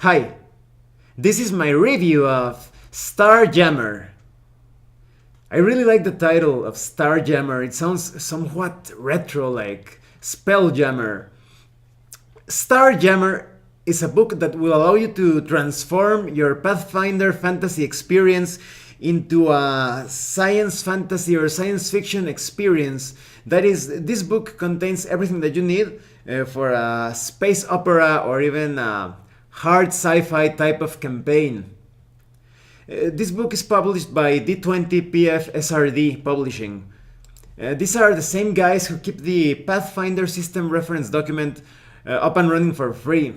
Hi, this is my review of Starjammer. I really like the title of Starjammer. It sounds somewhat retro, like Spelljammer. Starjammer is a book that will allow you to transform your Pathfinder fantasy experience into a science fantasy or science fiction experience. That is, this book contains everything that you need for a space opera or even a hard sci-fi type of campaign. This book is published by D20 PF SRD Publishing. These are the same guys who keep the Pathfinder system reference document up and running for free.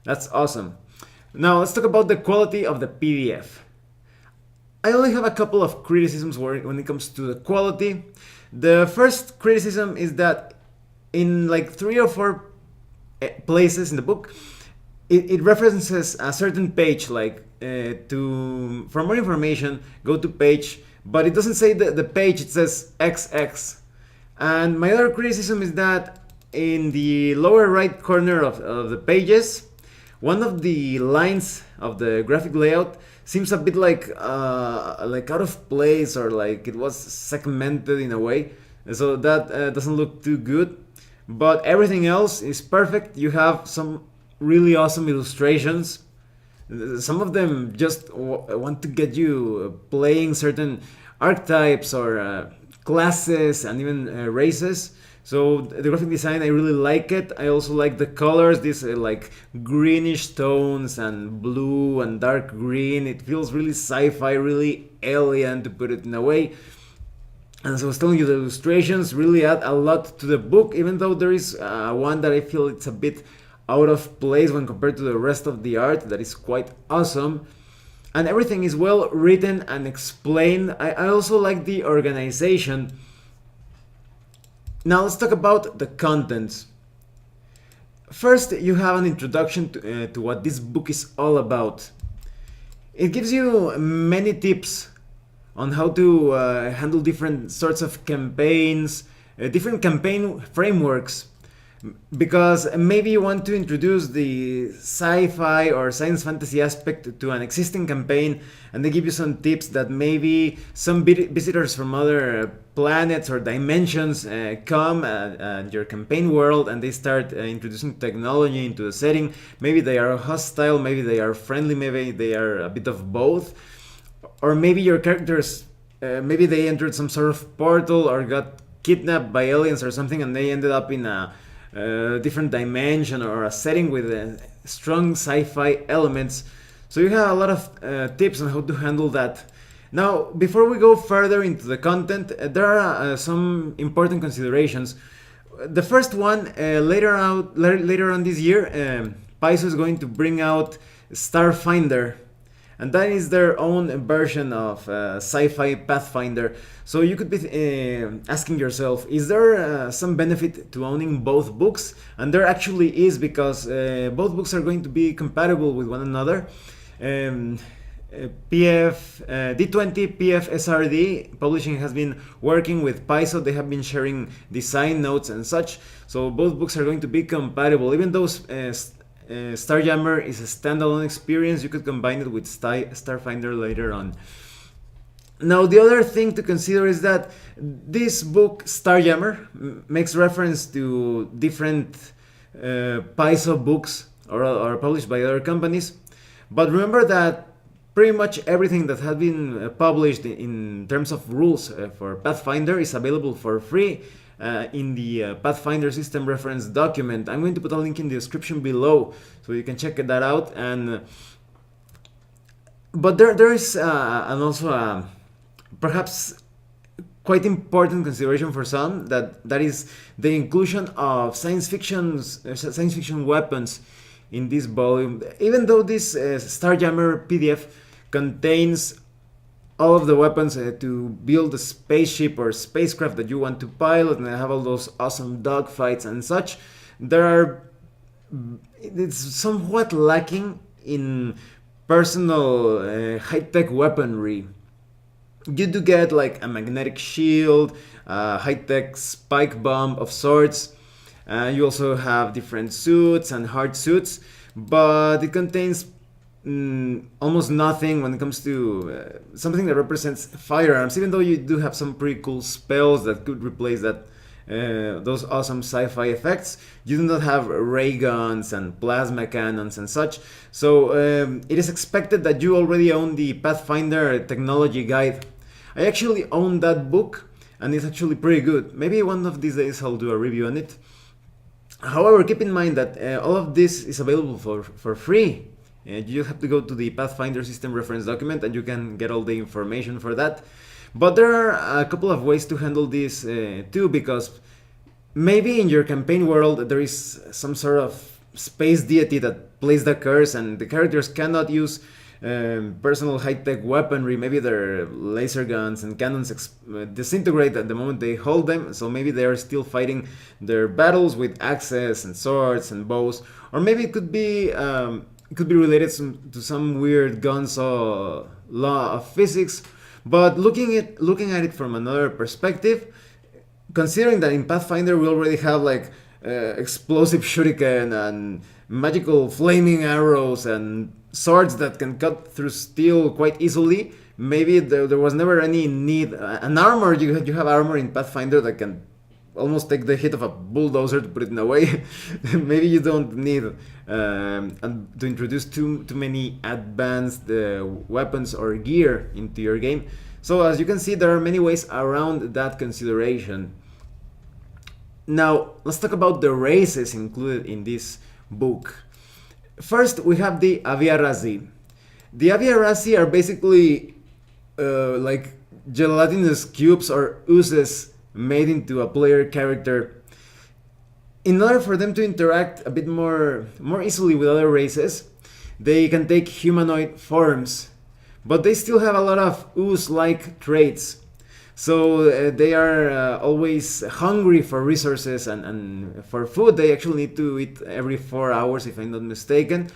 That's awesome. Now let's talk about the quality of the PDF. I only have a couple of criticisms when it comes to the quality. The first criticism is that in like 3 or 4 places in the book, it references a certain page, like for more information, go to page, but it doesn't say the page, it says XX. And my other criticism is that in the lower right corner of the pages, one of the lines of the graphic layout seems a bit like out of place, or like it was segmented in a way, so that doesn't look too good. But everything else is perfect. You have some really awesome illustrations. Some of them just want to get you playing certain archetypes or classes and even races. So the graphic design, I really like it. I also like the colors, these like greenish tones and blue and dark green. It feels really sci-fi, really alien, to put it in a way. And as I was telling you, the illustrations really add a lot to the book, even though there is one that I feel it's a bit out of place when compared to the rest of the art that is quite awesome. And everything is well written and explained. I also like the organization. Now let's talk about the contents. First, you have an introduction to what this book is all about. It gives you many tips on how to handle different sorts of campaigns, different campaign frameworks, because maybe you want to introduce the sci-fi or science fantasy aspect to an existing campaign, and they give you some tips that maybe some visitors from other planets or dimensions come at your campaign world, and they start introducing technology into the setting. Maybe they are hostile, maybe they are friendly, maybe they are a bit of both. Or maybe your characters, maybe they entered some sort of portal or got kidnapped by aliens or something, and they ended up in a different dimension or a setting with strong sci-fi elements. So you have a lot of tips on how to handle that. Now, before we go further into the content, there are some important considerations. The first one, later on this year, Paizo is going to bring out Starfinder. And that is their own version of sci-fi Pathfinder. So you could be asking yourself, is there some benefit to owning both books? And there actually is, because both books are going to be compatible with one another. D20 PF SRD Publishing has been working with Paizo. They have been sharing design notes and such. So both books are going to be compatible. Even though Starjammer is a standalone experience, you could combine it with Starfinder later on. Now, the other thing to consider is that this book, Starjammer, makes reference to different Paizo books or published by other companies. But remember that pretty much everything that has been published in terms of rules for Pathfinder is available for free in the Pathfinder system reference document. I'm going to put a link in the description below so you can check that out. And but there is and also perhaps quite important consideration for some, that is the inclusion of science fiction weapons in this volume. Even though this Starjammer PDF contains all of the weapons to build a spaceship or spacecraft that you want to pilot, and have all those awesome dogfights and such, it's somewhat lacking in personal high-tech weaponry. You do get like a magnetic shield, a high-tech spike bomb of sorts. You also have different suits and hard suits, but it contains almost nothing when it comes to something that represents firearms, even though you do have some pretty cool spells that could replace that those awesome sci-fi effects. You do not have ray guns and plasma cannons and such. So it is expected that you already own the Pathfinder technology guide. I actually own that book, and it's actually pretty good. Maybe one of these days I'll do a review on it. However, keep in mind that all of this is available for free. You have to go to the Pathfinder system reference document and you can get all the information for that. But there are a couple of ways to handle this too, because maybe in your campaign world there is some sort of space deity that plays the curse and the characters cannot use personal high-tech weaponry. Maybe their laser guns and cannons disintegrate at the moment they hold them, so maybe they are still fighting their battles with axes and swords and bows. Or maybe it could be related to some weird gunso law of physics. But looking at it from another perspective, considering that in Pathfinder we already have like explosive shuriken and magical flaming arrows and swords that can cut through steel quite easily, maybe there was never any need. An armor, you have armor in Pathfinder that can almost take the hit of a bulldozer, to put it in a way. Maybe you don't need to introduce too many advanced weapons or gear into your game. So as you can see, there are many ways around that consideration. Now let's talk about the races included in this book. First, we have the Aviarasi. The Aviarasi are basically like gelatinous cubes or oozes made into a player character. In order for them to interact a bit more easily with other races, they can take humanoid forms, but they still have a lot of ooze-like traits. So they are always hungry for resources and for food. They actually need to eat every 4 hours, if I'm not mistaken.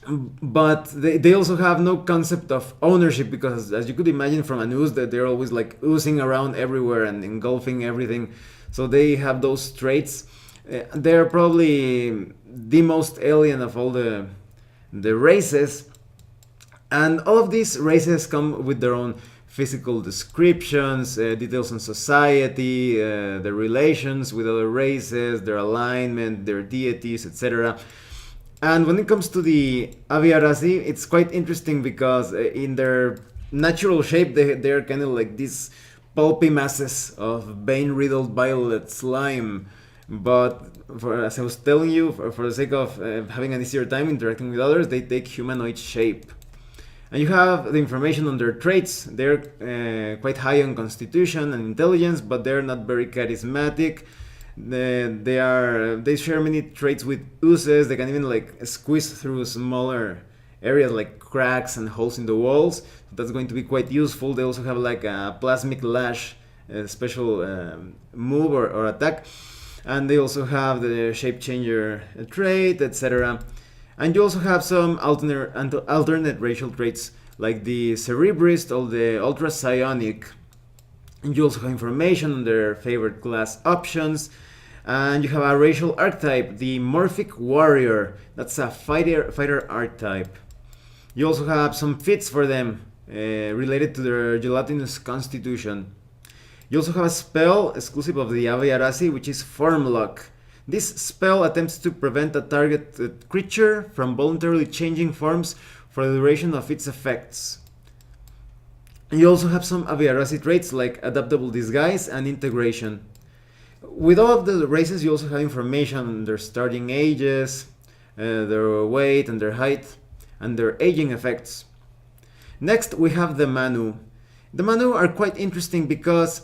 But they also have no concept of ownership, because as you could imagine from an ooze, that they're always like oozing around everywhere and engulfing everything. So they have those traits. They're probably the most alien of all the races. And all of these races come with their own physical descriptions, details on society, their relations with other races, their alignment, their deities, etc. And when it comes to the Aviarasi, it's quite interesting because in their natural shape, they're kind of like these pulpy masses of vein-riddled violet slime. But as I was telling you, for the sake of having an easier time interacting with others, they take humanoid shape. And you have the information on their traits. They're quite high on constitution and intelligence, but they're not very charismatic. They share many traits with oozes. They can even like squeeze through smaller areas like cracks and holes in the walls. So that's going to be quite useful. They also have like a plasmic lash, special move or attack, and they also have the shape changer trait, etc. And you also have some alternate racial traits like the cerebrist or the ultra psionic. And you also have information on their favorite class options. And you have a racial archetype, the Morphic Warrior. That's a fighter archetype. You also have some fits for them related to their gelatinous constitution. You also have a spell exclusive of the Aviarasi, which is Form Lock. This spell attempts to prevent a target creature from voluntarily changing forms for the duration of its effects. You also have some Aviarasi traits like Adaptable Disguise and Integration. With all of the races, you also have information on their starting ages, their weight and their height, and their aging effects. Next, we have the Manu. The Manu are quite interesting because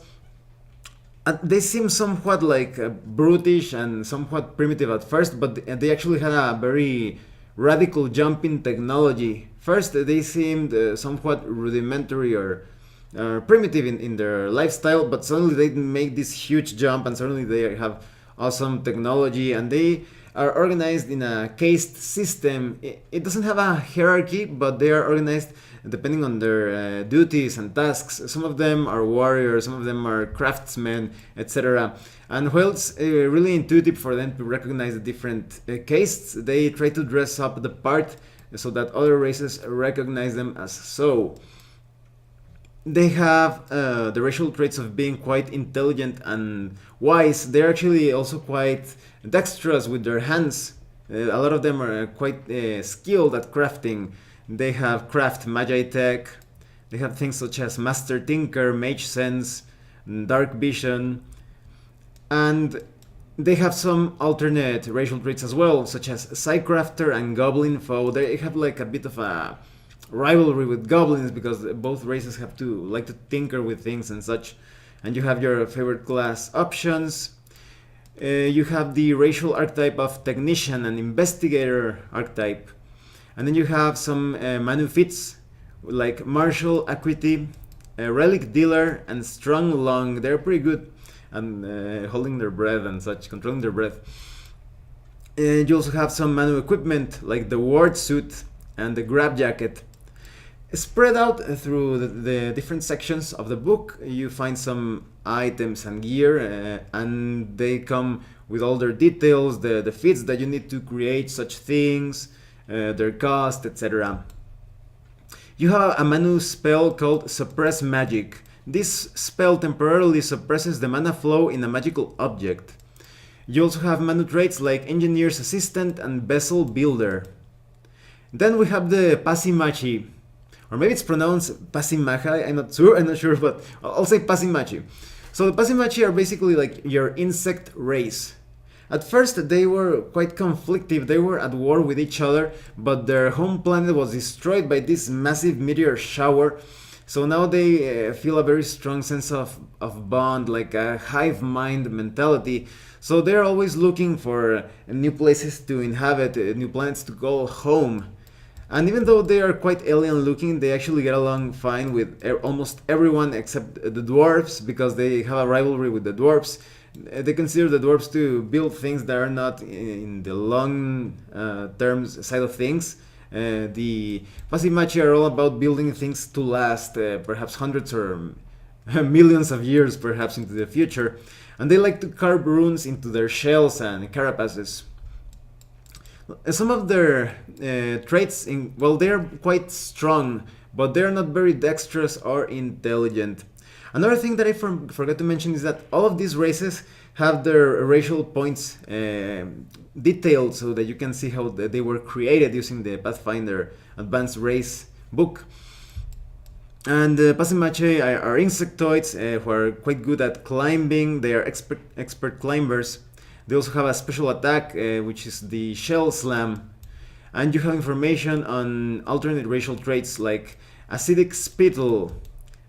they seem somewhat like brutish and somewhat primitive at first, but they actually had a very radical jump in technology. First, they seemed somewhat rudimentary or primitive in their lifestyle, but suddenly they make this huge jump and suddenly they have awesome technology, and they are organized in a caste system. It doesn't have a hierarchy, but they are organized depending on their duties and tasks. Some of them are warriors, some of them are craftsmen, etc. And while it's really intuitive for them to recognize the different castes, they try to dress up the part so that other races recognize them as so. They have the racial traits of being quite intelligent and wise. They're actually also quite dexterous with their hands. A lot of them are quite skilled at crafting. They have craft magi tech. They have things such as master tinker, mage sense, dark vision, and they have some alternate racial traits as well, such as Psycrafter and Goblin Foe. They have like a bit of a rivalry with goblins because both races have to like to tinker with things and such. And you have your favorite class options. You have the racial archetype of Technician and Investigator archetype. And then you have some Manu fits like Martial, Acuity, Relic Dealer, and Strong Lung. They're pretty good and holding their breath and such, controlling their breath. You also have some Manu equipment like the Ward Suit and the Grab Jacket. Spread out through the different sections of the book, you find some items and gear, and they come with all their details, the feats that you need to create such things, their cost, etc. You have a Manu spell called Suppress Magic. This spell temporarily suppresses the mana flow in a magical object. You also have Manu traits like Engineer's Assistant and Vessel Builder. Then we have the Pasimachi, or maybe it's pronounced Pasimacha, I'm not sure, but I'll say Pasimachi. So the Pasimachi are basically like your insect race. At first they were quite conflictive, they were at war with each other, but their home planet was destroyed by this massive meteor shower. So now they feel a very strong sense of bond, like a hive mind mentality. So they're always looking for new places to inhabit, new planets to call home. And even though they are quite alien looking, they actually get along fine with almost everyone except the dwarves, because they have a rivalry with the dwarves. They consider the dwarves to build things that are not in the long terms side of things. The Pasimachi are all about building things to last, perhaps hundreds or millions of years perhaps into the future. And they like to carve runes into their shells and carapaces. Some of their traits, they're quite strong, but they're not very dexterous or intelligent. Another thing that I forgot to mention is that all of these races have their racial points detailed so that you can see how they were created using the Pathfinder Advanced Race book. And the Pasimachi are insectoids who are quite good at climbing. They are expert climbers. They also have a special attack, which is the Shell Slam. And you have information on alternate racial traits like Acidic Spittle,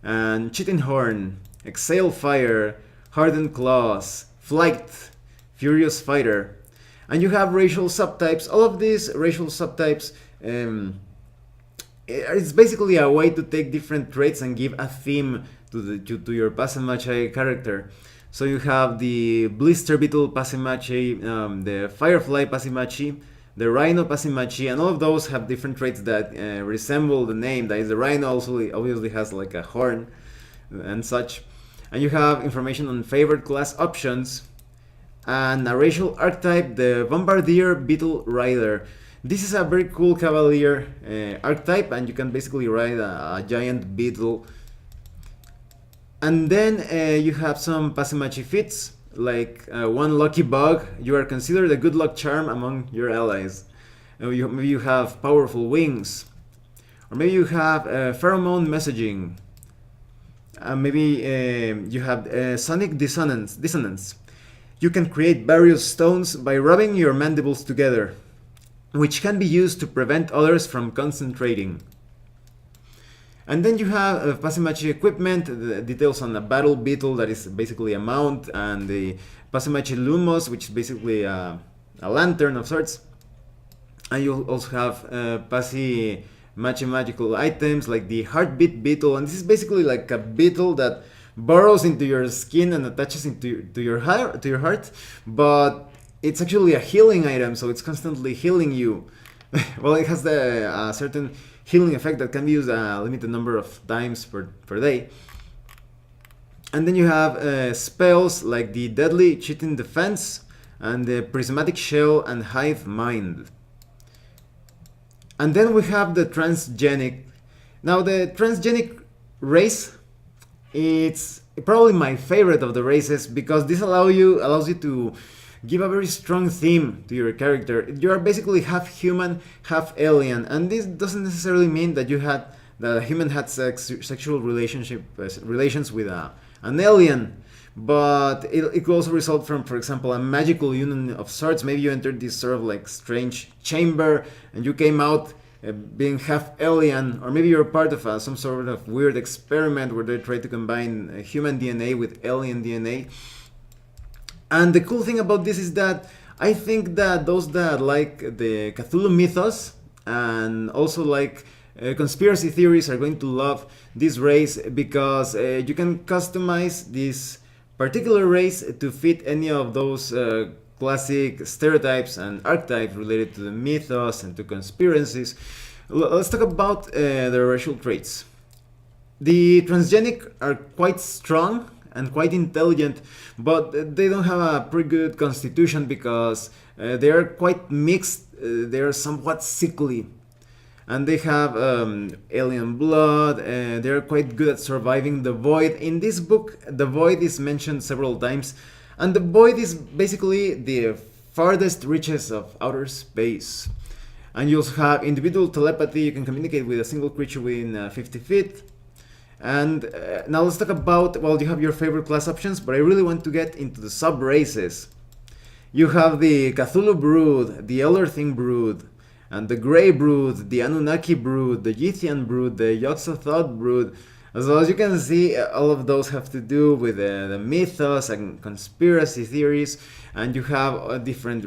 and Chitin Horn, Exhale Fire, Hardened Claws, Flight, Furious Fighter. And you have racial subtypes. All of these racial subtypes, it's basically a way to take different traits and give a theme to your Pasimachi character. So you have the Blister Beetle Pasimachi, the Firefly Pasimachi, the Rhino Pasimachi, and all of those have different traits that resemble the name. That is, the Rhino also obviously has like a horn and such. And you have information on favorite class options and a racial archetype, the Bombardier Beetle Rider. This is a very cool Cavalier archetype, and you can basically ride a giant beetle. And then you have some Pasimachi fits, like one lucky bug. You are considered a good luck charm among your allies. Maybe you have powerful wings, or maybe you have pheromone messaging. Maybe you have sonic dissonance. You can create various stones by rubbing your mandibles together, which can be used to prevent others from concentrating. And then you have Pasimachi equipment, the details on a battle beetle that is basically a mount, and the Pasimachi Lumos, which is basically a lantern of sorts. And you also have Pasimachi magical items like the Heartbeat Beetle, and this is basically like a beetle that burrows into your skin and attaches into your heart, but it's actually a healing item, so it's constantly healing you. Well, it has a certain healing effect that can be used a limited number of times per day. And then you have spells like the Deadly Chitin Defense and the Prismatic Shell and Hive Mind. And then we have the transgenic. Now the transgenic race, it's probably my favorite of the races because this allows you to give a very strong theme to your character. You are basically half human, half alien, and this doesn't necessarily mean that a human had sexual relations with an alien, but it could also result from, for example, a magical union of sorts. Maybe you entered this sort of like strange chamber and you came out being half alien, or maybe you're part of some sort of weird experiment where they try to combine human DNA with alien DNA. And the cool thing about this is that I think that those that like the Cthulhu mythos and also like conspiracy theories are going to love this race because you can customize this particular race to fit any of those classic stereotypes and archetypes related to the mythos and to conspiracies. Let's talk about the racial traits. The transgenic are quite strong and quite intelligent, but they don't have a pretty good constitution because they are quite mixed. They are somewhat sickly, and they have alien blood. They are quite good at surviving the void. In this book, the void is mentioned several times, and the void is basically the farthest reaches of outer space. And you also have individual telepathy. You can communicate with a single creature within 50 feet. And now let's talk about, well, you have your favorite class options, but I really want to get into the sub-races. You have the Cthulhu Brood, the Elder Thing Brood, and the Grey Brood, the Anunnaki Brood, the Yithian Brood, the Yog-Sothoth Brood. As well as you can see, all of those have to do with the mythos and conspiracy theories, and you have different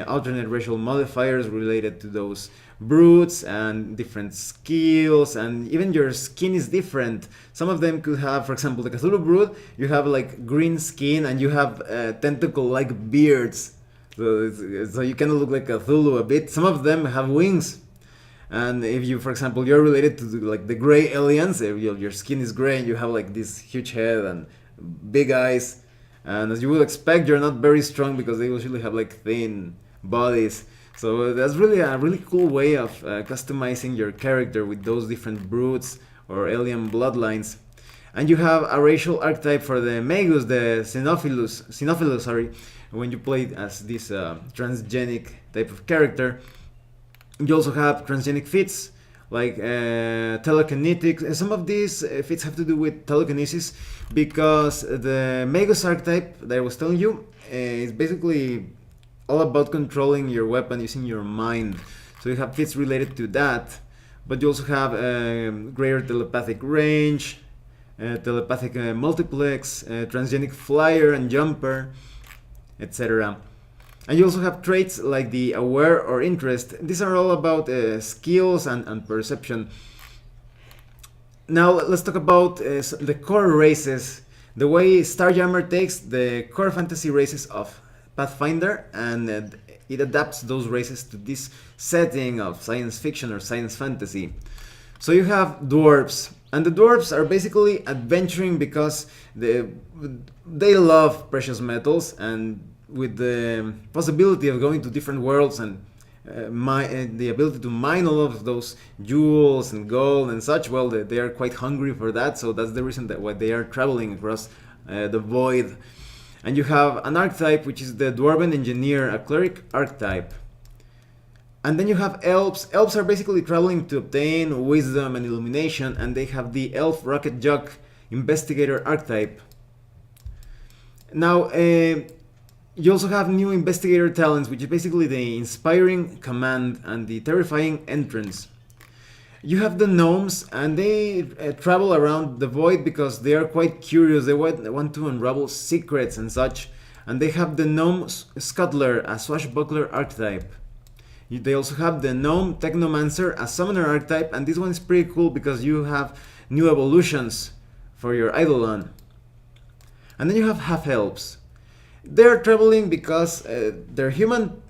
alternate racial modifiers related to those broods and different skills, and even your skin is different. Some of them could have, for example, the Cthulhu Brood, you have like green skin and you have tentacle-like beards. So you kind of look like Cthulhu a bit. Some of them have wings. And if you, for example, you're related to like the gray aliens, if your skin is gray and you have like this huge head and big eyes, and as you would expect, you're not very strong because they usually have like thin bodies. So that's really a really cool way of customizing your character with those different broods or alien bloodlines. And you have a racial archetype for the Magus, the Xenophilus, sorry, when you play as this transgenic type of character. You also have transgenic feats like telekinetic. Some of these feats have to do with telekinesis because the Magus archetype that I was telling you is basically all about controlling your weapon using your mind. So you have feats related to that, but you also have greater telepathic range, telepathic multiplex, transgenic flyer and jumper, etc. And you also have traits like the aware or interest. These are all about skills and perception. Now let's talk about the core races. The way Starjammer takes the core fantasy races of Pathfinder and it adapts those races to this setting of science fiction or science fantasy. So you have dwarves, and the dwarves are basically adventuring because they love precious metals, and with the possibility of going to different worlds and the ability to mine all of those jewels and gold and such, well, they are quite hungry for that, so that's the reason that why they are traveling across the void. And you have an archetype which is the Dwarven Engineer, a cleric archetype. And then you have elves. Elves are basically traveling to obtain wisdom and illumination, and they have the Elf Rocket Jock Investigator archetype. Now, you also have new investigator talents, which is basically the inspiring command and the terrifying entrance. You have the gnomes, and they travel around the void because they are quite curious. They want to unravel secrets and such. And they have the gnome scuttler, a swashbuckler archetype. They also have the gnome technomancer, a summoner archetype, and this one is pretty cool because you have new evolutions for your eidolon. And then you have half elves. They're traveling because they're human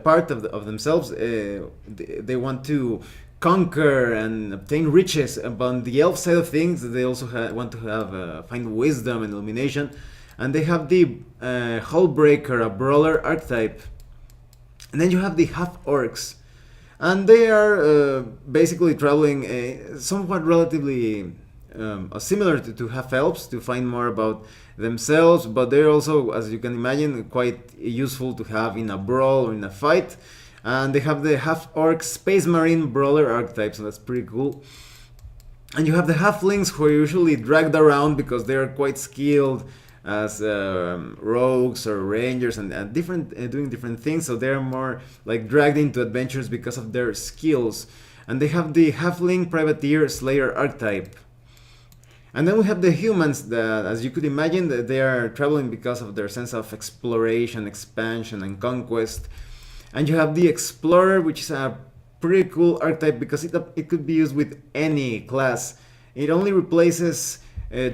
part of themselves. They want to conquer and obtain riches. But on the elf side of things, they also want to have find wisdom and illumination. And they have the Hullbreaker, a brawler archetype. And then you have the half orcs. And they are basically traveling somewhat relatively similar to half-elves to find more about themselves, but they're also, as you can imagine, quite useful to have in a brawl or in a fight. And they have the half-orc space marine brawler archetype, so that's pretty cool. And you have the halflings, who are usually dragged around because they are quite skilled as rogues or rangers and different doing different things, so they're more like dragged into adventures because of their skills. And they have the halfling privateer slayer archetype. And then we have the humans that, as you could imagine, that they are traveling because of their sense of exploration, expansion, and conquest. And you have the explorer, which is a pretty cool archetype because it could be used with any class. It only replaces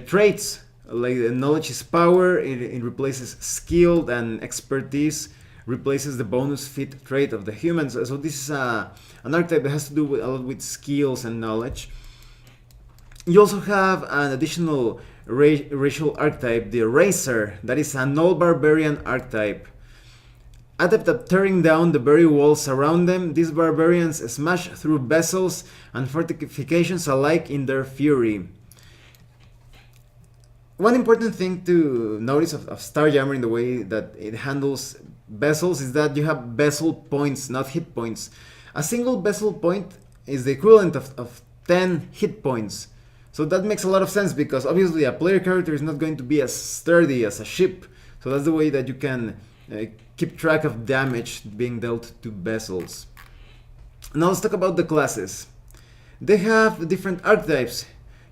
traits, like knowledge is power, it replaces skilled, and expertise replaces the bonus fit trait of the humans. So this is an archetype that has to do a lot with skills and knowledge. You also have an additional racial archetype, the Racer, that is a null barbarian archetype. Adept at tearing down the very walls around them, these barbarians smash through vessels and fortifications alike in their fury. One important thing to notice of Starjammer in the way that it handles vessels is that you have vessel points, not hit points. A single vessel point is the equivalent of 10 hit points. So that makes a lot of sense because obviously a player character is not going to be as sturdy as a ship. So that's the way that you can keep track of damage being dealt to vessels. Now let's talk about the classes. They have different archetypes.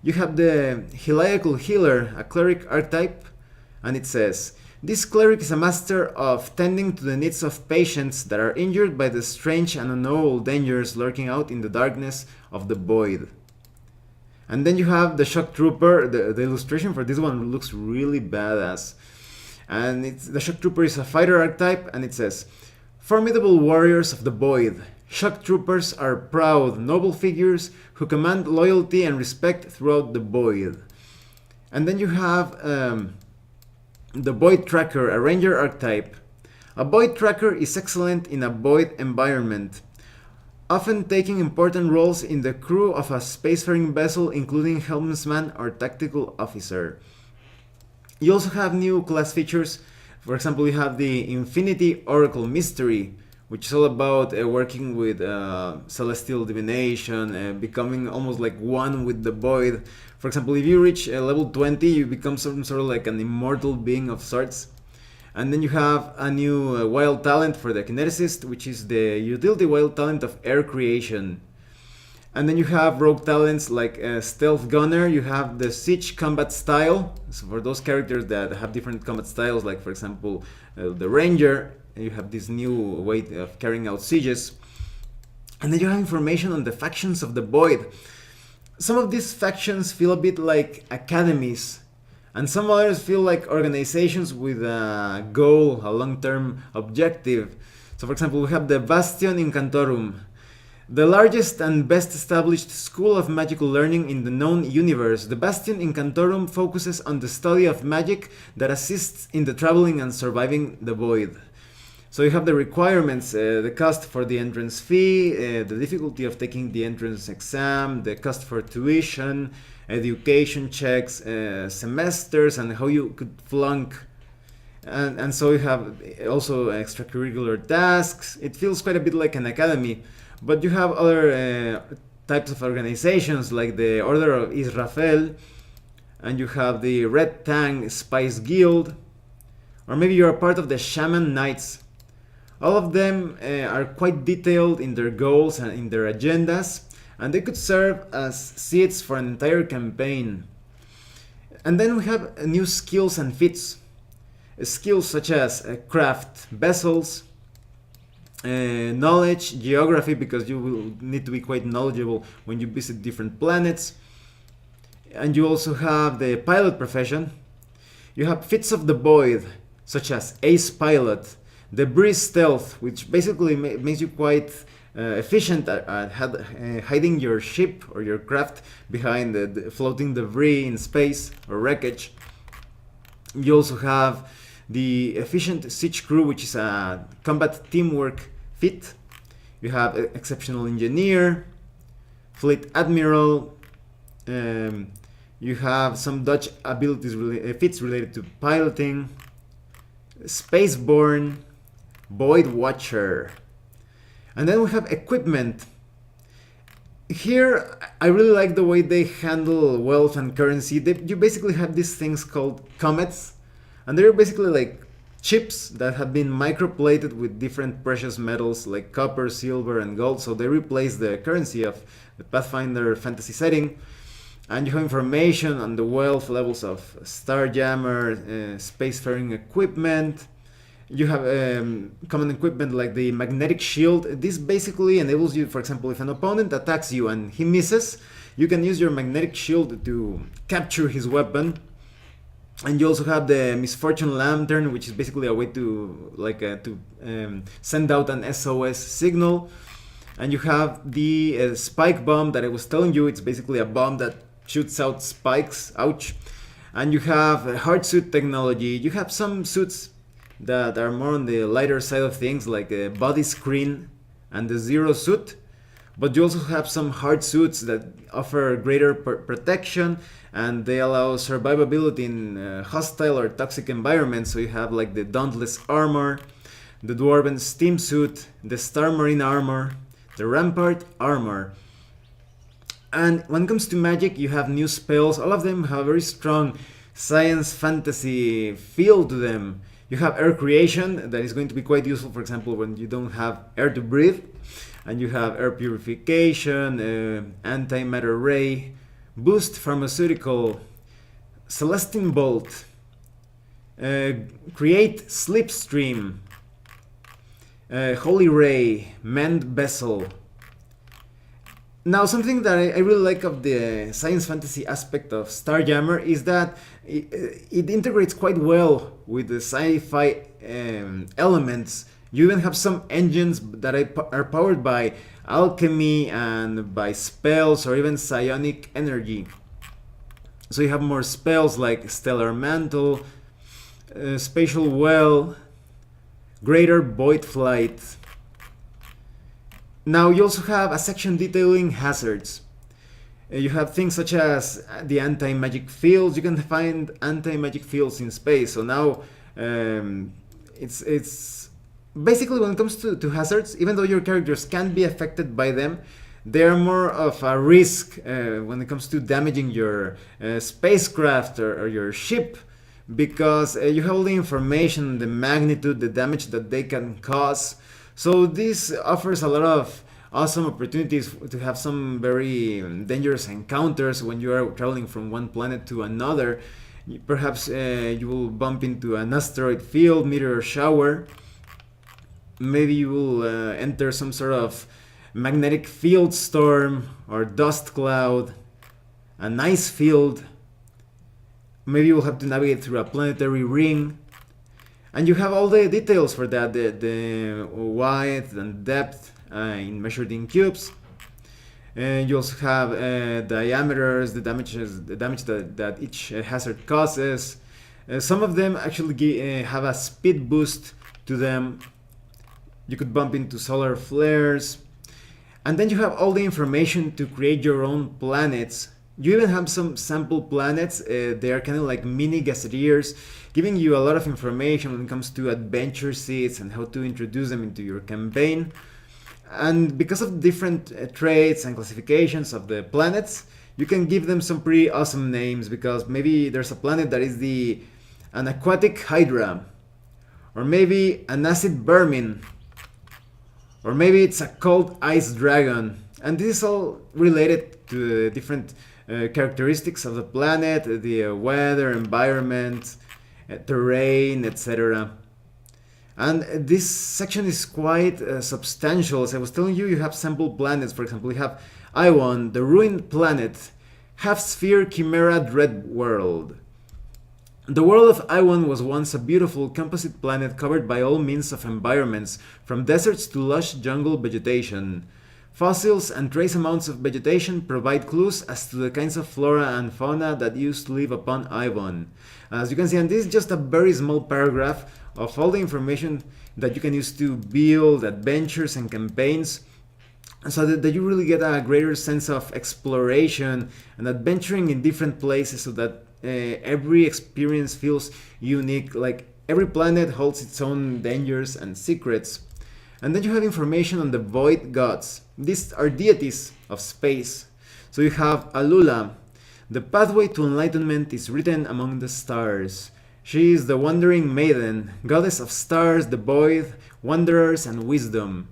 You have the Heliacal Healer, a cleric archetype, and it says, this cleric is a master of tending to the needs of patients that are injured by the strange and unknowable dangers lurking out in the darkness of the void. And then you have the Shock Trooper. The illustration for this one looks really badass. And the Shock Trooper is a fighter archetype, and it says, formidable warriors of the void. Shock Troopers are proud, noble figures who command loyalty and respect throughout the void. And then you have the Void Tracker, a ranger archetype. A Void Tracker is excellent in a void environment, often taking important roles in the crew of a spacefaring vessel, including helmsman or tactical officer. You also have new class features. For example, you have the Infinity Oracle Mystery, which is all about working with celestial divination, becoming almost like one with the void. For example, if you reach level 20, you become some sort of like an immortal being of sorts. And then you have a new wild talent for the kineticist, which is the utility wild talent of air creation. And then you have rogue talents like Stealth Gunner. You have the Siege combat style. So for those characters that have different combat styles, like for example the Ranger, you have this new way of carrying out sieges. And then you have information on the factions of the Void. Some of these factions feel a bit like academies, and some others feel like organizations with a goal, a long-term objective. So for example, we have the Bastion Incantorum, the largest and best established school of magical learning in the known universe. The Bastion Incantorum focuses on the study of magic that assists in the traveling and surviving the void. So you have the requirements, the cost for the entrance fee, the difficulty of taking the entrance exam, the cost for tuition, education checks, semesters, and how you could flunk. And so you have also extracurricular tasks. It feels quite a bit like an academy. But you have other types of organizations like the Order of Israfel, and you have the Red Tang Spice Guild, or maybe you're a part of the Shaman Knights. All of them are quite detailed in their goals and in their agendas, and they could serve as seeds for an entire campaign. And then we have new skills and feats. Skills such as craft vessels, knowledge, geography, because you will need to be quite knowledgeable when you visit different planets. And you also have the pilot profession. You have feats of the void, such as Ace Pilot, the Breeze Stealth, which basically makes you quite efficient at hiding your ship or your craft behind the floating debris in space or wreckage. You also have the Efficient Siege Crew, which is a combat teamwork feat. You have exceptional engineer, fleet admiral. You have some Dutch abilities, feats related to piloting, spaceborne, void watcher, and then we have equipment. Here, I really like the way they handle wealth and currency. You basically have these things called comets, and they're basically like chips that have been microplated with different precious metals like copper, silver, and gold. So they replace the currency of the Pathfinder fantasy setting. And you have information on the wealth levels of Starjammer, spacefaring equipment. You have common equipment like the magnetic shield. This basically enables you, for example, if an opponent attacks you and he misses, you can use your magnetic shield to capture his weapon. And you also have the misfortune lantern, which is basically a way to send out an SOS signal. And you have the spike bomb that I was telling you. It's basically a bomb that shoots out spikes. Ouch. And you have hard suit technology. You have some suits that are more on the lighter side of things, like a body screen and the zero suit. But you also have some hard suits that offer greater protection, and they allow survivability in hostile or toxic environments. So you have like the Dauntless armor, the Dwarven steam suit, the Star Marine armor, the Rampart armor. And when it comes to magic, you have new spells. All of them have a very strong science fantasy feel to them. You have air creation that is going to be quite useful, for example, when you don't have air to breathe. And you have air purification, antimatter ray, boost pharmaceutical, Celestine bolt, create slipstream, holy ray, mend vessel. Now, something that I really like of the science fantasy aspect of Starjammer is that it integrates quite well with the sci-fi elements. You even have some engines that are powered by alchemy and by spells or even psionic energy. So you have more spells like Stellar Mantle, Spatial Well, Greater Void Flight. Now you also have a section detailing hazards. You have things such as the anti-magic fields. You can find anti-magic fields in space. So now it's basically, when it comes to hazards, even though your characters can be affected by them, they are more of a risk when it comes to damaging your spacecraft or your ship, because you have all the information, the magnitude, the damage that they can cause. So this offers a lot of awesome opportunities to have some very dangerous encounters when you are traveling from one planet to another. Perhaps you will bump into an asteroid field, meteor shower. Maybe you will enter some sort of magnetic field storm or dust cloud, an ice field. Maybe you will have to navigate through a planetary ring. And you have all the details for that, the width and depth measured in cubes. You also have diameters, the damage that each hazard causes. Some of them actually have a speed boost to them. You could bump into solar flares. And then you have all the information to create your own planets. You even have some sample planets. They are kind of like mini gazetteers, giving you a lot of information when it comes to adventure seeds and how to introduce them into your campaign. And because of different traits and classifications of the planets, you can give them some pretty awesome names, because maybe there's a planet that is an aquatic hydra, or maybe an acid vermin, or maybe it's a cold ice dragon. And this is all related to the different characteristics of the planet, the weather, environment, terrain, etc. And this section is quite substantial. As I was telling you, you have sample planets. For example, you have Iwan, the ruined planet, half-sphere chimera dread world. The world of Iwan was once a beautiful composite planet covered by all means of environments, from deserts to lush jungle vegetation. Fossils and trace amounts of vegetation provide clues as to the kinds of flora and fauna that used to live upon Ivon. As you can see, and this is just a very small paragraph of all the information that you can use to build adventures and campaigns, so that you really get a greater sense of exploration and adventuring in different places, so that every experience feels unique. Like every planet holds its own dangers and secrets. And then you have information on the void gods. These are deities of space. So you have Alula. The pathway to enlightenment is written among the stars. She is the wandering maiden, goddess of stars, the void, wanderers, and wisdom.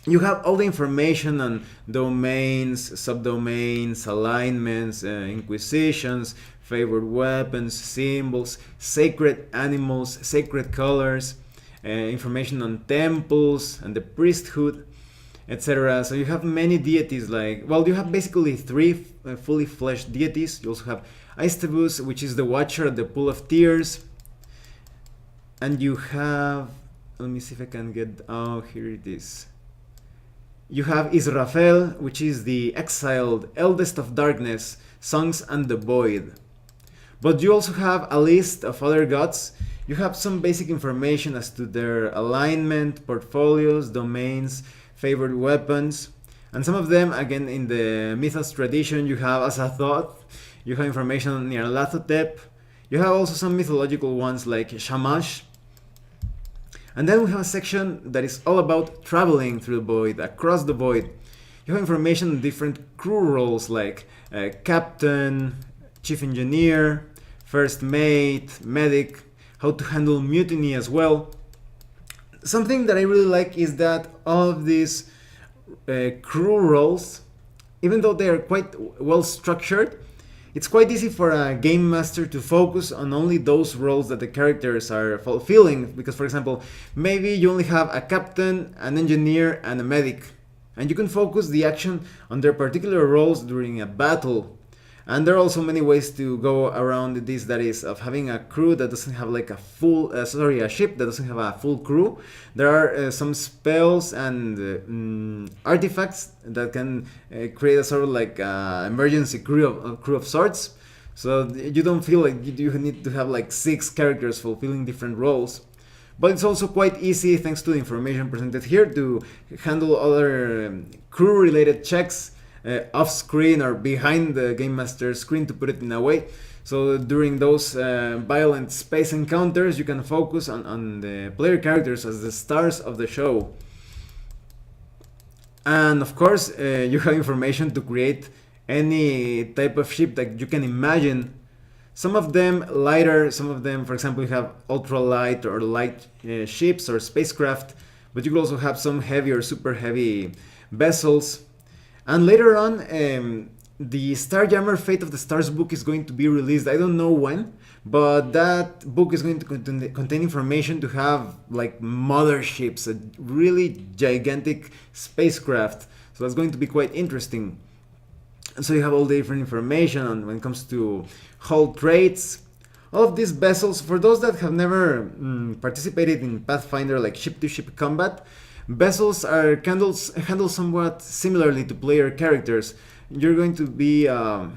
You have all the information on domains, subdomains, alignments, inquisitions, favored weapons, symbols, sacred animals, sacred colors, information on temples and the priesthood, etc. So you have many deities, like, well, you have basically three fully fleshed deities. You also have Aestivus, which is the watcher at the pool of tears. And you have, let me see if I can get, oh, here it is. You have Israfel, which is the exiled, eldest of darkness, songs and the void. But you also have a list of other gods. You have some basic information as to their alignment, portfolios, domains, favored weapons. And some of them, again, in the mythos tradition, you have Azathoth, you have information on Nyarlathotep. You have also some mythological ones like Shamash. And then we have a section that is all about traveling through the void, across the void. You have information on different crew roles like captain, chief engineer, first mate, medic, how to handle mutiny as well. Something that I really like is that all of these crew roles, even though they are quite well structured, it's quite easy for a game master to focus on only those roles that the characters are fulfilling. Because, for example, maybe you only have a captain, an engineer, and a medic, and you can focus the action on their particular roles during a battle. And there are also many ways to go around this, that is, of having a crew that doesn't have like a ship that doesn't have a full crew. There are some spells and artifacts that can create a sort of like emergency crew of sorts. So you don't feel like you need to have like 6 characters fulfilling different roles. But it's also quite easy, thanks to the information presented here, to handle other crew-related checks off screen or behind the game master's screen, to put it in a way. So during those violent space encounters, you can focus on the player characters as the stars of the show. And of course, you have information to create any type of ship that you can imagine. Some of them lighter, some of them, for example, you have ultralight or light ships or spacecraft, but you could also have some heavy or super heavy vessels. And later on, the Starjammer Fate of the Stars book is going to be released. I don't know when, but that book is going to contain information to have like motherships, a really gigantic spacecraft. So that's going to be quite interesting. And so you have all the different information on when it comes to hull traits. All of these vessels, for those that have never participated in Pathfinder, like ship-to-ship combat, vessels are handled somewhat similarly to player characters. You're going to be it's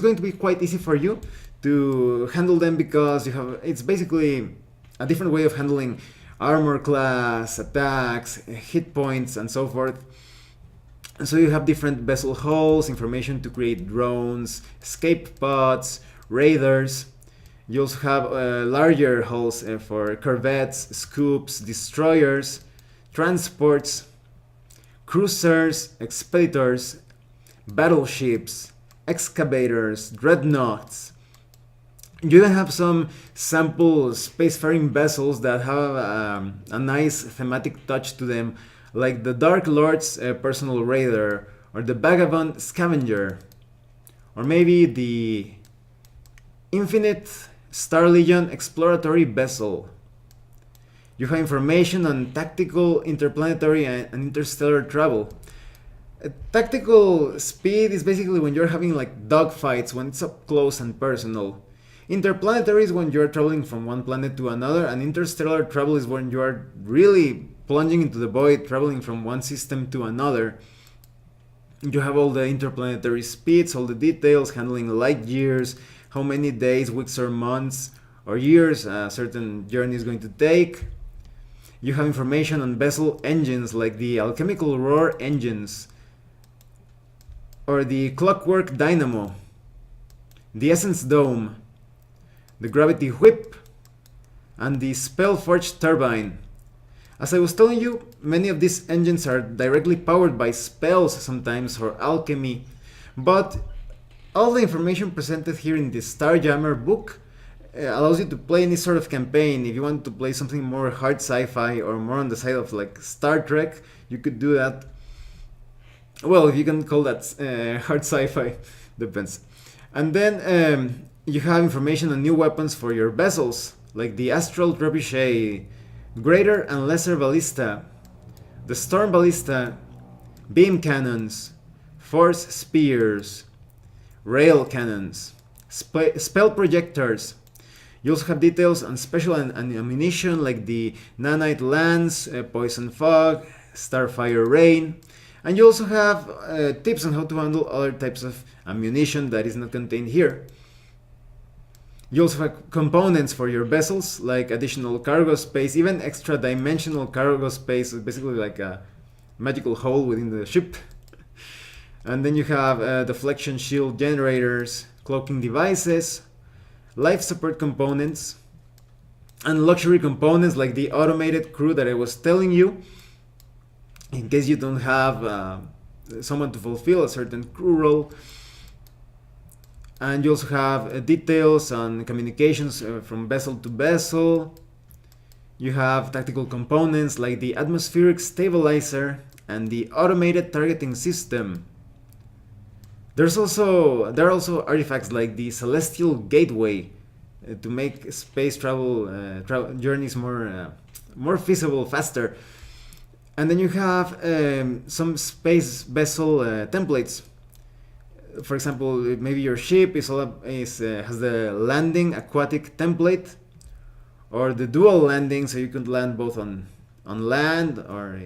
going to be quite easy for you to handle them, because it's basically a different way of handling armor class, attacks, hit points, and so forth. And so you have different vessel hulls, information to create drones, escape pods, raiders. You also have larger hulls for corvettes, scoops, destroyers, transports, cruisers, expeditors, battleships, excavators, dreadnoughts. You even have some sample spacefaring vessels that have a nice thematic touch to them, like the Dark Lord's personal raider, or the Vagabond Scavenger, or maybe the Infinite Star Legion exploratory vessel. You have information on tactical, interplanetary, and interstellar travel. Tactical speed is basically when you're having like dogfights, when it's up close and personal. Interplanetary is when you're traveling from one planet to another, and interstellar travel is when you are really plunging into the void, traveling from one system to another. You have all the interplanetary speeds, all the details, handling light years, how many days, weeks, or months, or years a certain journey is going to take. You have information on vessel engines like the alchemical roar engines, or the clockwork dynamo, the essence dome, the gravity whip, and the spell-forged turbine. As I was telling you, many of these engines are directly powered by spells sometimes or alchemy, but all the information presented here in the Starjammer book allows you to play any sort of campaign. If you want to play something more hard sci-fi or more on the side of like Star Trek, you could do that. Well, if you can call that hard sci-fi, depends. And then you have information on new weapons for your vessels, like the Astral Trebuchet, Greater and Lesser Ballista, the Storm Ballista, Beam Cannons, Force Spears, Rail Cannons, Spell Projectors. You also have details on special and ammunition like the Nanite Lance, Poison Fog, Starfire Rain, and you also have tips on how to handle other types of ammunition that is not contained here. You also have components for your vessels, like additional cargo space, even extra dimensional cargo space, basically like a magical hole within the ship. And then you have deflection shield generators, cloaking devices, life support components, and luxury components like the automated crew that I was telling you, in case you don't have someone to fulfill a certain crew role. And you also have details on communications from vessel to vessel. You have tactical components like the atmospheric stabilizer and the automated targeting system. There are also artifacts like the celestial gateway to make space travel journeys more feasible, faster. And then you have some space vessel templates. For example, maybe your ship has the landing aquatic template, or the dual landing, so you can land both on land or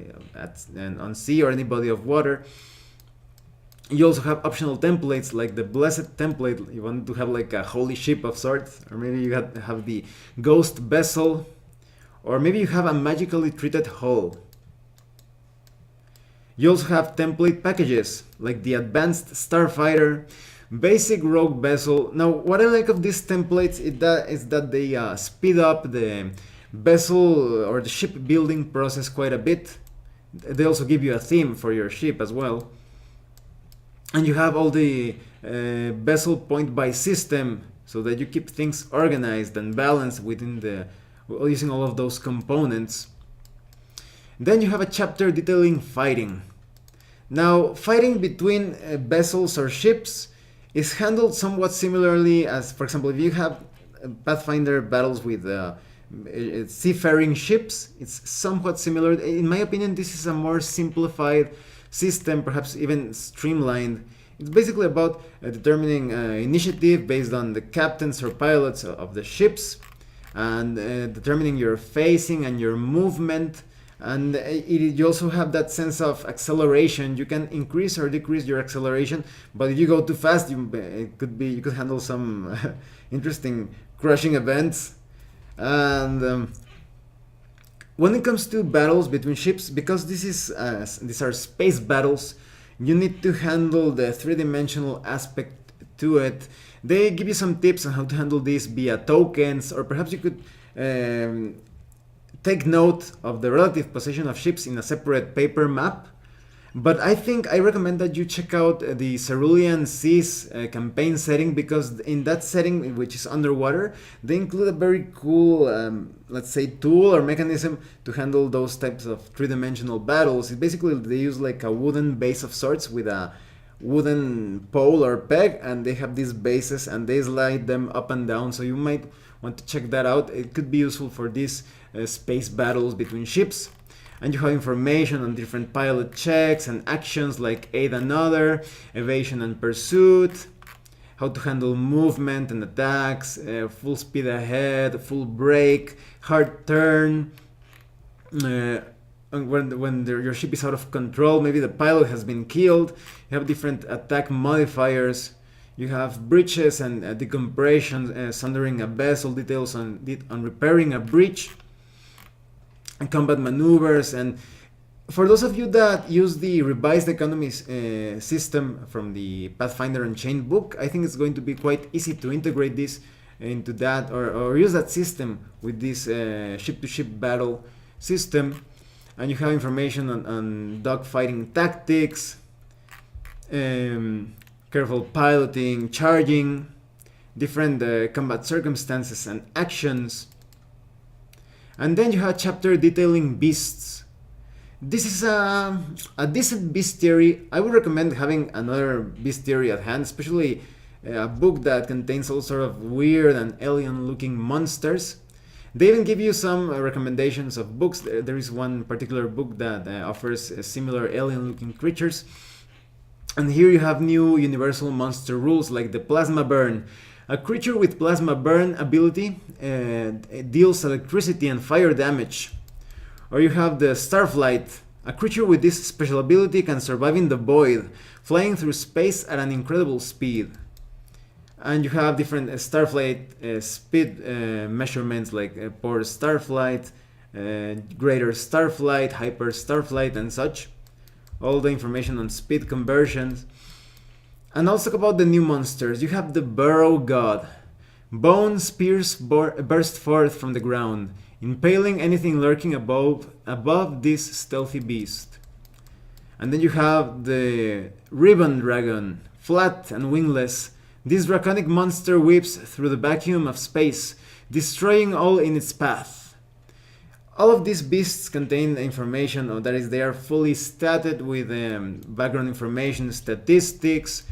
on sea or any body of water. You also have optional templates like the blessed template. You want to have like a holy ship of sorts, or maybe you have the ghost vessel, or maybe you have a magically treated hull. You also have template packages like the Advanced Starfighter, Basic Rogue Vessel. Now, what I like of these templates is that they speed up the vessel or the ship building process quite a bit. They also give you a theme for your ship as well. And you have all the vessel point buy system so that you keep things organized and balanced within using all of those components. Then you have a chapter detailing fighting. Now, fighting between vessels or ships is handled somewhat similarly as, for example, if you have Pathfinder battles with seafaring ships, it's somewhat similar. In my opinion, this is a more simplified system, perhaps even streamlined. It's basically about determining initiative based on the captains or pilots of the ships, and determining your phasing and your movement. And you also have that sense of acceleration. You can increase or decrease your acceleration, but if you go too fast, you could handle some interesting crushing events. And when it comes to battles between ships, because these are space battles, you need to handle the three-dimensional aspect to it. They give you some tips on how to handle this via tokens, or perhaps you could take note of the relative position of ships in a separate paper map. But I recommend that you check out the Cerulean Seas campaign setting, because in that setting, which is underwater, they include a very cool, let's say, tool or mechanism to handle those types of three-dimensional battles. Basically, they use like a wooden base of sorts with a wooden pole or peg, and they have these bases and they slide them up and down. So you might want to check that out. It could be useful for these space battles between ships. And you have information on different pilot checks and actions like aid another, evasion and pursuit, how to handle movement and attacks, full speed ahead, full brake, hard turn, your ship is out of control. Maybe the pilot has been killed. You have different attack modifiers. You have breaches and decompression, sundering a vessel, details on repairing a breach, and combat maneuvers. And for those of you that use the revised economy system from the Pathfinder Unchained book, I think it's going to be quite easy to integrate this into that, or use that system with this ship-to-ship battle system. And you have information on dogfighting tactics, careful piloting, charging, different combat circumstances and actions. And then you have a chapter detailing beasts. This is a decent bestiary. I would recommend having another bestiary at hand, especially a book that contains all sort of weird and alien looking monsters. They even give you some recommendations of books. There is one particular book that offers similar alien looking creatures. And here you have new universal monster rules like the Plasma Burn. A creature with Plasma Burn ability deals electricity and fire damage. Or you have the Starflight. A creature with this special ability can survive in the void, flying through space at an incredible speed. And you have different Starflight speed measurements like Port Starflight, Greater Starflight, Hyper Starflight, and such. All the information on speed conversions. And also about the new monsters. You have the Burrow God. Bone spears burst forth from the ground, impaling anything lurking above this stealthy beast. And then you have the Ribbon Dragon, flat and wingless. This draconic monster whips through the vacuum of space, destroying all in its path. All of these beasts contain information, or that is, they are fully statted with background information, statistics,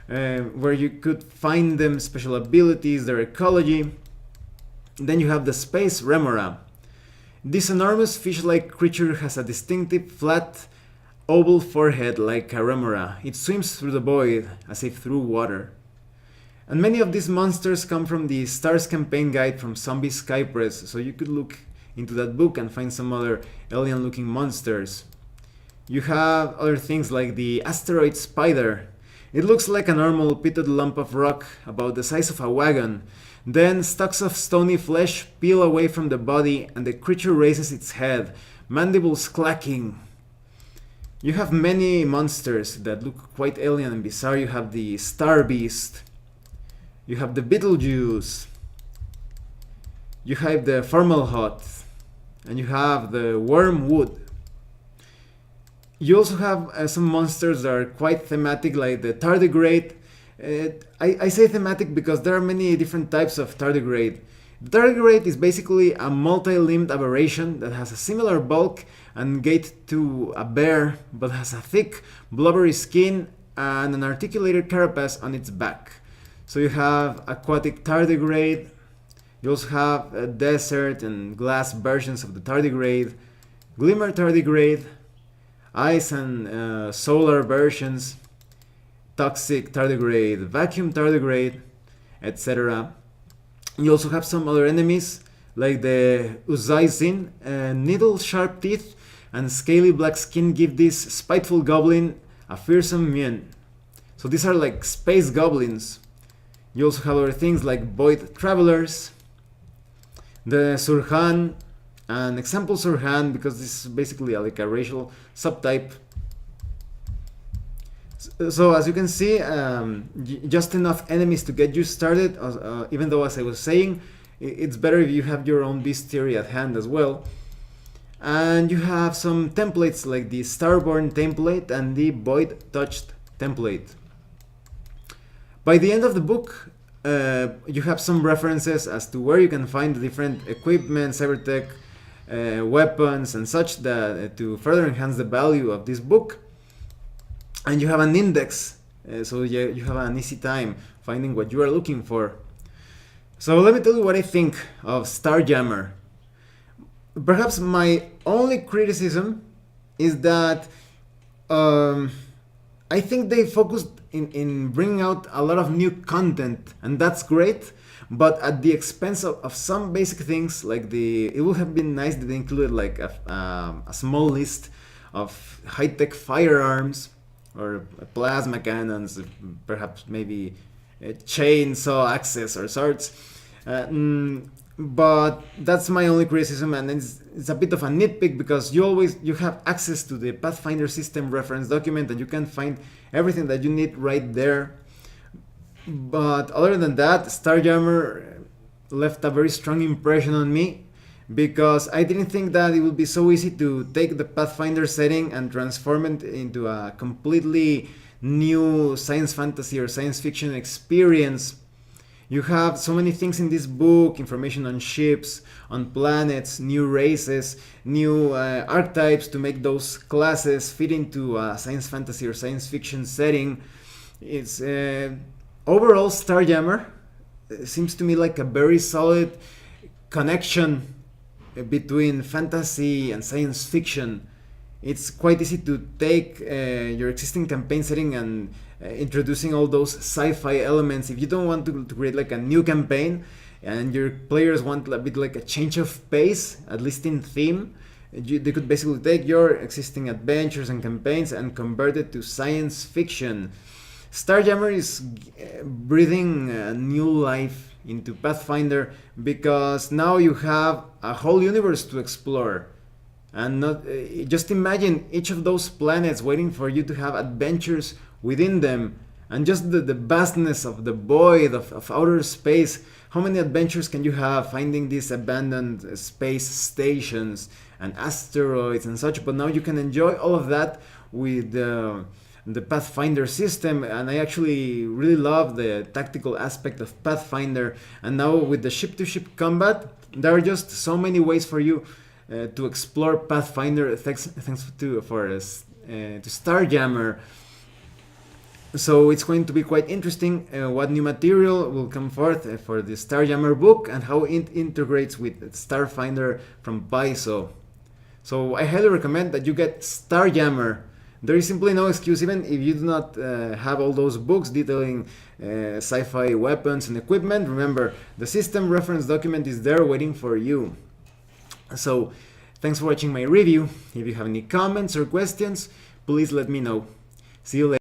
where you could find them, special abilities, their ecology. Then you have the Space Remora. This enormous fish-like creature has a distinctive flat, oval forehead like a remora. It swims through the void as if through water. And many of these monsters come from the Stars campaign guide from Zombie Sky Press, so you could look into that book and find some other alien looking monsters. You have other things like the Asteroid Spider. It looks like a normal pitted lump of rock about the size of a wagon. Then stalks of stony flesh peel away from the body and the creature raises its head, mandibles clacking. You have many monsters that look quite alien and bizarre. You have the Star Beast. You have the Beetlejuice. You have the Formalhot. And you have the Wormwood. You also have some monsters that are quite thematic, like the Tardigrade. I say thematic because there are many different types of tardigrade. The tardigrade is basically a multi-limbed aberration that has a similar bulk and gait to a bear, but has a thick, blubbery skin and an articulated carapace on its back. So you have aquatic tardigrade. You also have desert and glass versions of the tardigrade, glimmer tardigrade, ice and solar versions, toxic tardigrade, vacuum tardigrade, etc. You also have some other enemies like the Uzaizin. Needle-sharp teeth and scaly black skin give this spiteful goblin a fearsome mien. So these are like space goblins. You also have other things like void travelers, the Surhan, an example Surhan, because this is basically like a racial subtype. So as you can see, just enough enemies to get you started, even though, as I was saying, it's better if you have your own bestiary at hand as well. And you have some templates like the Starborn template and the Void Touched template. By the end of the book, you have some references as to where you can find the different equipment, cybertech, weapons and such that to further enhance the value of this book. And you have an index, so you have an easy time finding what you are looking for. So let me tell you what I think of Starjammer. Perhaps my only criticism is that I think they focused in bringing out a lot of new content, and that's great, but at the expense of some basic things. Like it would have been nice that they included like a small list of high-tech firearms or plasma cannons, perhaps maybe a chainsaw axes or swords. But that's my only criticism, and it's a bit of a nitpick because you have access to the Pathfinder system reference document and you can find everything that you need right there. But other than that, Starjammer left a very strong impression on me because I didn't think that it would be so easy to take the Pathfinder setting and transform it into a completely new science fantasy or science fiction experience. You have so many things in this book: information on ships, on planets, new races, new archetypes to make those classes fit into a science fantasy or science fiction setting. It's overall, Starjammer seems to me like a very solid connection between fantasy and science fiction. It's quite easy to take your existing campaign setting and introducing all those sci-fi elements. If you don't want to create like a new campaign and your players want a bit like a change of pace, at least in theme, they could basically take your existing adventures and campaigns and convert it to science fiction. Starjammer is breathing new life into Pathfinder because now you have a whole universe to explore. And not just imagine each of those planets waiting for you to have adventures within them, and just the vastness of the void of outer space. How many adventures can you have finding these abandoned space stations and asteroids and such? But now you can enjoy all of that with the Pathfinder system, and I actually really love the tactical aspect of Pathfinder. And now with the ship-to-ship combat, there are just so many ways for you to explore Pathfinder, thanks to Starjammer. So it's going to be quite interesting what new material will come forth for the Starjammer book and how it integrates with Starfinder from Paizo. So I highly recommend that you get Starjammer. There is simply no excuse, even if you do not have all those books detailing sci-fi weapons and equipment. Remember, the system reference document is there waiting for you. So, thanks for watching my review. If you have any comments or questions, please let me know. See you later.